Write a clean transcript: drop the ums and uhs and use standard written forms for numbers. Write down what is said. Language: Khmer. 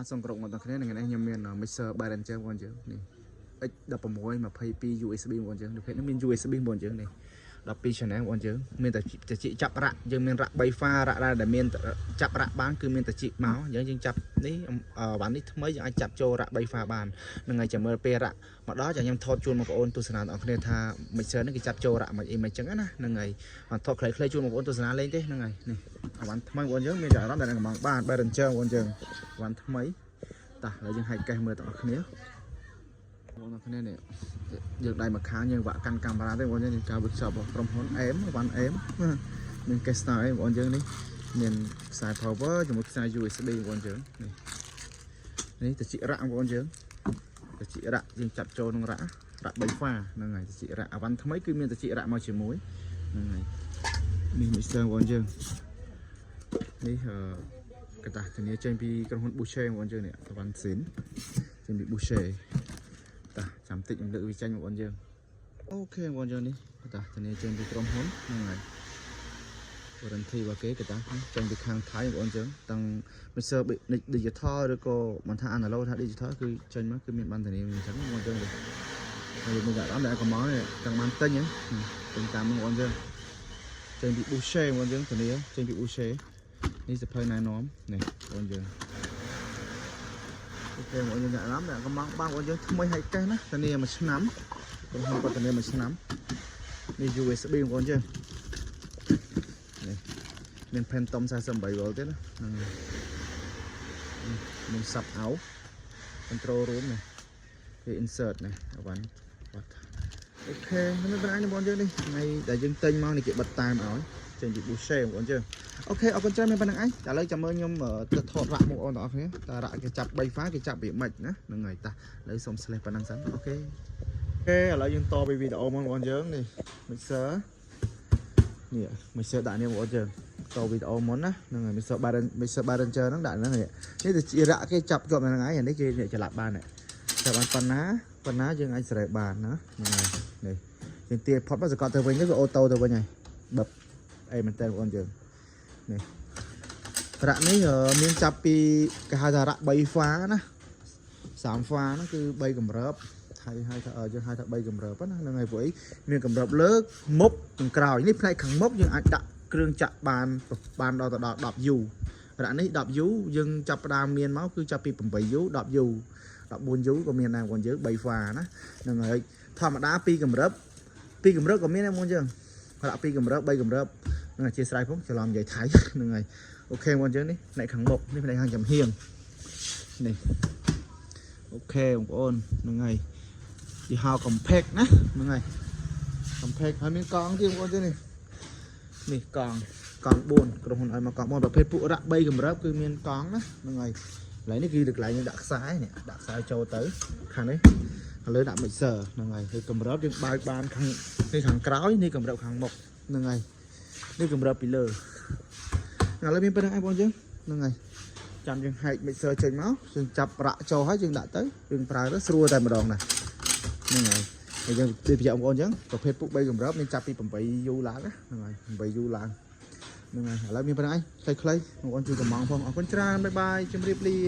បាទសូមគោរពមកដល់គ្នាថ្ងៃនេះខ្ញុំមាន mixer Behringer បងជើងនេះ X16 22 USB បងជើងនេះភេទនេះមាន USB បងជើងនេះ12 channel បងជើងមានតែចាប់រ៉ាក់យើងមានរ៉ាក់3 pha រ៉ាក់ដែលមានចាប់រ៉ាក់បានគឺមានតែជីកមកយើងចាប់នេះវ៉ាន់នេះថ្មីយើងអាចចាប់ចូលរ៉ាក់3 pha បាននឹងហើយចាំមើលពេលរ៉ាក់មកដល់ចាំខ្ញុំថតជូនបងប្អូនទស្សនាបងប្អូនថា mixer នេះគេចាប់ចូលរ៉ាក់មិនអីមិនចឹងណានឹងហើយថតខ្លីៗជូនបងប្អូនទស្សនាលេងទេនឹងហើយនេះវ៉ាន់ថ្មីបងជើងមានតែអារម្មណ៍តែកំងបាន Behringer បងជើងវ៉ាន់ថ្មីតោះឥឡូវយើងហែកកេះមើលទាំងអស់គ្នាបងប្អូនគ្នានេះយើងដៃមកខាងយើងវាក់កាន់កាមេរ៉ាទេបងប្អូននេះការវិចប់របស់ក្រុមហ៊ុន M វ៉ាន់ M មានកេះស្ទើអីបងប្អូនយើងនេះមានខ្សែ power ជាមួយខ្សែ USB បងប្អូនយើងនេះទៅជីករ៉ាក់បងប្អូនយើងទៅជីករ៉ាក់យើងចាប់ចូលក្នុងរ៉ាក់3 pha ហ្នឹងហើយទៅជីករ៉ាក់អាវ៉ាន់ថ្មីគឺមានទៅជីករ៉ាក់មកជាមួយហ្នឹងហើយនេះ mixer បងប្អូនយើងនេះកតាធានាចេញពីក្រុមហ៊ុន Boucher បងប្អូនយើងនេះវ៉ាន់ស៊ីនចេញពី Boucher តាចាំតិចខ្ញុំលើកវាចេញបងប្អូនយើងអូខេបងប្អូនយើងនេះតាធានាចេញពីក្រុមហ៊ុនហ្នឹងហើយ warranty របស់គេគេតាចេញពីខាងថៃបងប្អូនយើងទាំង mixer digital ឬក៏មិនថា analog ថា digital គឺចេញមកគឺមានបានធានាអញ្ចឹងបងប្អូនយើងហើយមានអារម្មណ៍តែកំងទាំងបានទិញទិញតាមបងប្អូនយើងចេញពី Boucher បងប្អូនយើងធានាចេញពី Boucher នេះសភៅណែនាំនេះបងប្អូនយើងអូខេបងប្អូនយើងអារម្មណ៍តែកំងបងប្អូនយើងថ្មីហើយកេះណាធានាមួយឆ្នាំក្រុមហ៊ុនគាត់ធានាមួយឆ្នាំនេះ USB បងប្អូនយើងនេះមាន Phantom 48V ទេណាមាន sub out control room នេះវា insert នេះអវ៉ាន់អូខេមិនเป็นไรបងប្អូនយើងនេះថ្ងៃដែលយើងទិញមកនេះគេបិទតាមឲ្យចេញពី Boucher បងប្អូនយើងអូខេអរគុណច្រើនមានប៉ុណ្្នឹងឯងតែឥឡូវចាំមើលខ្ញុំទៅថតរ៉ាក់បងប្អូនទាំងអស់គ្នាតើរ៉ាក់គេចាប់3 pha គេចាប់វាមិនណាហ្នឹងហើយតាឥឡូវសូម slash ប៉ុណ្្នឹងសិនអូខេឥឡូវយើងតពីវីដេអូមកបងប្អូនយើងនេះ mixer នេះ mixer ដាក់នេះបងប្អូនយើងតវីដេអូមុនណាហ្នឹងហើយ mixer Behringer ហ្នឹងដាក់ហ្នឹងនេះទៅជារ៉ាក់គេចាប់ជាប់ហ្នឹងហើយនេះគេច្រឡាប់បានចាប់បានប៉ុណ្ណាយើងអាចស្រែបានណាហ្នឹងហើយនេះយើងទាផុតមកសកត់ទៅវិញទៅវាអូតូទៅវិញហើយបឹបអីមែនតើបងប្អូនយើងនេះរ៉ាក់នេះមានចាប់ពីគេហៅថារ៉ាក់3 pha ណា3 pha ហ្នឹងគឺ3កម្រើបហើយយើងហៅថា3កម្រើបណាហ្នឹងហើយព្រោះអីមានកម្រើបលើកមុខខាងក្រោយនេះផ្នែកខាងមុខយើងអាចដាក់គ្រឿងចាក់បានដល់ទៅដល់ 10U រ៉ាក់នេះ 10U យើងចាប់ផ្ដើមមានមកគឺចាប់ពី 8U 10U 14U ក៏មានដែរបងប្អូនយើង3 pha ណាហ្នឹងហើយធម្មតា2កម្រើបក៏មានដែរបងប្អូនយើងរ៉ាក់2កម្រើប3កម្រើបហ្នឹងអធិស្ឋានផងច្រឡំនិយាយថៃហ្នឹងហើយអូខេបងប្អូនយើងនេះផ្នែកខាងមុខនេះផ្នែកខាងចំហៀងនេះអូខេបងប្អូនហ្នឹងហើយគេហៅ compact ណាហ្នឹងហើយ compact ហើយមានកង់ទៀតបងប្អូននេះនេះកង់4ក្រុមហ៊ុនឲ្យមកកង់4ប្រភេទពួករ៉ាក់3កម្រើបគឺមានកង់ណាហ្នឹងហើយកន្លែងនេះគឺកន្លែងយើងដាក់ខ្សែនេះដាក់ខ្សែចូលទៅខាងនេះឥឡូវដាក់ mixer ហ្នឹងហើយកម្រើបយើងបើកបានខាងនេះខាងក្រោយនេះកម្រើបខាងមុខហ្នឹងហើយនេះកម្រើបពីលើឥឡូវមានប៉ុណ្្នឹងឯងបងប្អូនយើងហ្នឹងហើយចាំយើងហែក mixer ចេញមកយើងចាប់រ៉ាក់ចូលហើយយើងដាក់ទៅយើងប្រើទៅស្រួលតែម្ដងណាហ្នឹងហើយយើងនិយាយបងប្អូនអញ្ចឹងប្រភេទពុក3កម្រើបមានចាប់ពី 8U ឡើងណាហ្នឹងហើយ 8U ឡើងហ្នឹងហើយឥឡូវមានប៉ុណ្្នឹងឯងខ្លីៗបងប្អូនជួយកំងផងអរគុណច្រើនបាយបាយជម្រាបលា